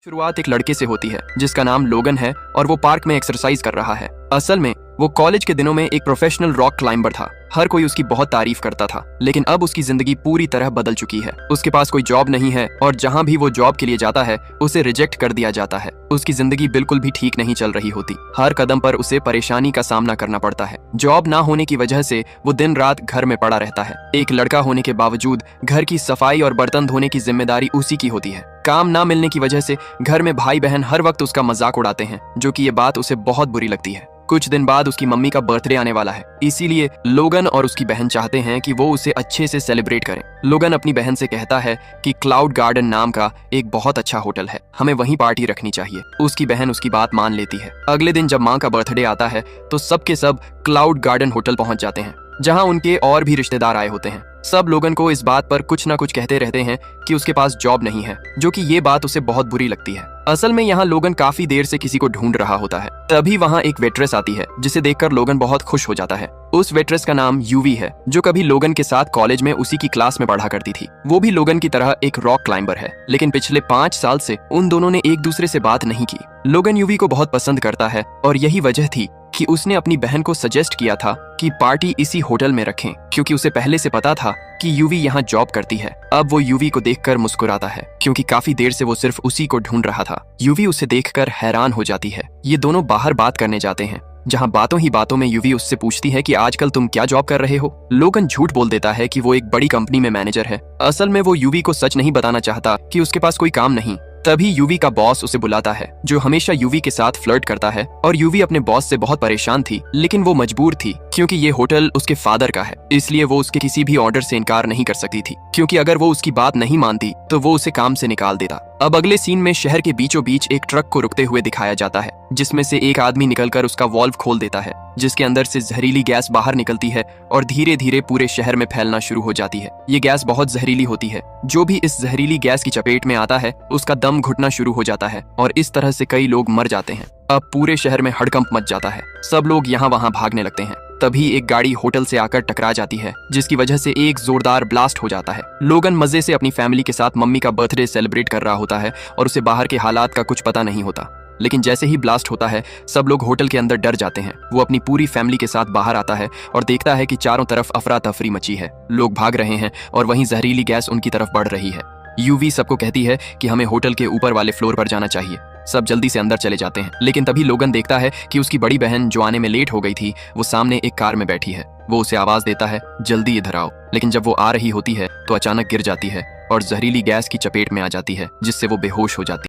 शुरुआत एक लड़के से होती है जिसका नाम लोगन है और वो पार्क में एक्सरसाइज कर रहा है। असल में वो कॉलेज के दिनों में एक प्रोफेशनल रॉक क्लाइंबर था। हर कोई उसकी बहुत तारीफ करता था, लेकिन अब उसकी जिंदगी पूरी तरह बदल चुकी है। उसके पास कोई जॉब नहीं है और जहां भी वो जॉब के लिए जाता है उसे रिजेक्ट कर दिया जाता है। उसकी जिंदगी बिल्कुल भी ठीक नहीं चल रही होती। हर कदम पर उसे परेशानी का सामना करना पड़ता है। जॉब ना होने की वजह से वो दिन रात घर में पड़ा रहता है। एक लड़का होने के बावजूद घर की सफाई और बर्तन धोने की जिम्मेदारी उसी की होती है। काम ना मिलने की वजह से घर में भाई बहन हर वक्त उसका मजाक उड़ाते हैं, जो कि ये बात उसे बहुत बुरी लगती है। कुछ दिन बाद उसकी मम्मी का बर्थडे आने वाला है, इसीलिए लोगन और उसकी बहन चाहते हैं कि वो उसे अच्छे से सेलिब्रेट करें। लोगन अपनी बहन से कहता है कि क्लाउड गार्डन नाम का एक बहुत अच्छा होटल है, हमें वहीं पार्टी रखनी चाहिए। उसकी बहन उसकी बात मान लेती है। अगले दिन जब माँ का बर्थडे आता है तो सबके सब क्लाउड गार्डन होटल पहुंच जाते हैं, जहां उनके और भी रिश्तेदार आए होते हैं। सब लोगन को इस बात पर कुछ ना कुछ कहते रहते हैं कि उसके पास जॉब नहीं है, जो कि ये बात उसे बहुत बुरी लगती है। असल में यहाँ लोगन काफी देर से किसी को ढूंढ रहा होता है। तभी वहाँ एक वेट्रेस आती है, जिसे देखकर लोगन बहुत खुश हो जाता है। उस वेट्रेस का नाम यूवी है, जो कभी लोगन के साथ कॉलेज में उसी की क्लास में पढ़ा करती थी। वो भी लोगन की तरह एक रॉक क्लाइंबर है, लेकिन पिछले 5 साल से उन दोनों ने एक दूसरे से बात नहीं की। लोगन यूवी को बहुत पसंद करता है और यही वजह थी कि उसने अपनी बहन को सजेस्ट किया था कि पार्टी इसी होटल में रखें, क्योंकि उसे पहले से पता था कि यूवी यहाँ जॉब करती है। अब वो यूवी को देखकर मुस्कुराता है, क्योंकि काफी देर से वो सिर्फ उसी को ढूंढ रहा था। यूवी उसे देखकर हैरान हो जाती है। ये दोनों बाहर बात करने जाते हैं, जहाँ बातों ही बातों में यूवी उससे पूछती है कि आजकल तुम क्या जॉब कर रहे हो। लोगन झूठ बोल देता है कि वो एक बड़ी कंपनी में मैनेजर है। असल में वो यूवी को सच नहीं बताना चाहता कि उसके पास कोई काम नहीं। तभी यूवी का बॉस उसे बुलाता है, जो हमेशा यूवी के साथ फ्लर्ट करता है। और यूवी अपने बॉस से बहुत परेशान थी, लेकिन वो मजबूर थी, क्योंकि ये होटल उसके फादर का है। इसलिए वो उसके किसी भी ऑर्डर से इनकार नहीं कर सकती थी, क्योंकि अगर वो उसकी बात नहीं मानती तो वो उसे काम से निकाल देता। अब अगले सीन में शहर के बीचों बीच एक ट्रक को रुकते हुए दिखाया जाता है, जिसमें से एक आदमी निकलकर उसका वॉल्व खोल देता है, जिसके अंदर से जहरीली गैस बाहर निकलती है और धीरे धीरे पूरे शहर में फैलना शुरू हो जाती है। ये गैस बहुत जहरीली होती है। जो भी इस जहरीली गैस की चपेट में आता है उसका दम घुटना शुरू हो जाता है और इस तरह से कई लोग मर जाते हैं। अब पूरे शहर में हड़कंप मच जाता है। सब लोग यहाँ वहाँ भागने लगते हैं। तभी एक गाड़ी होटल से आकर टकरा जाती है, जिसकी वजह से एक जोरदार ब्लास्ट हो जाता है। लोगन मजे से अपनी फैमिली के साथ मम्मी का बर्थडे सेलिब्रेट कर रहा होता है और उसे बाहर के हालात का कुछ पता नहीं होता। लेकिन जैसे ही ब्लास्ट होता है सब लोग होटल के अंदर डर जाते हैं। वो अपनी पूरी फैमिली के साथ बाहर आता है और देखता है कि चारों तरफ अफरा तफरी मची है। लोग भाग रहे हैं और वहीं जहरीली गैस उनकी तरफ बढ़ रही है। यूवी सबको कहती है कि हमें होटल के ऊपर वाले फ्लोर पर जाना चाहिए। सब जल्दी से अंदर चले जाते हैं, लेकिन तभी लोगन देखता है कि उसकी बड़ी बहन जो आने में लेट हो गई थी, वो सामने एक कार में बैठी है। वो उसे आवाज देता है, जल्दी इधर आओ। लेकिन जब वो आ रही होती है तो अचानक गिर जाती है और जहरीली गैस की चपेट में आ जाती है, जिससे वो बेहोश हो जाती है।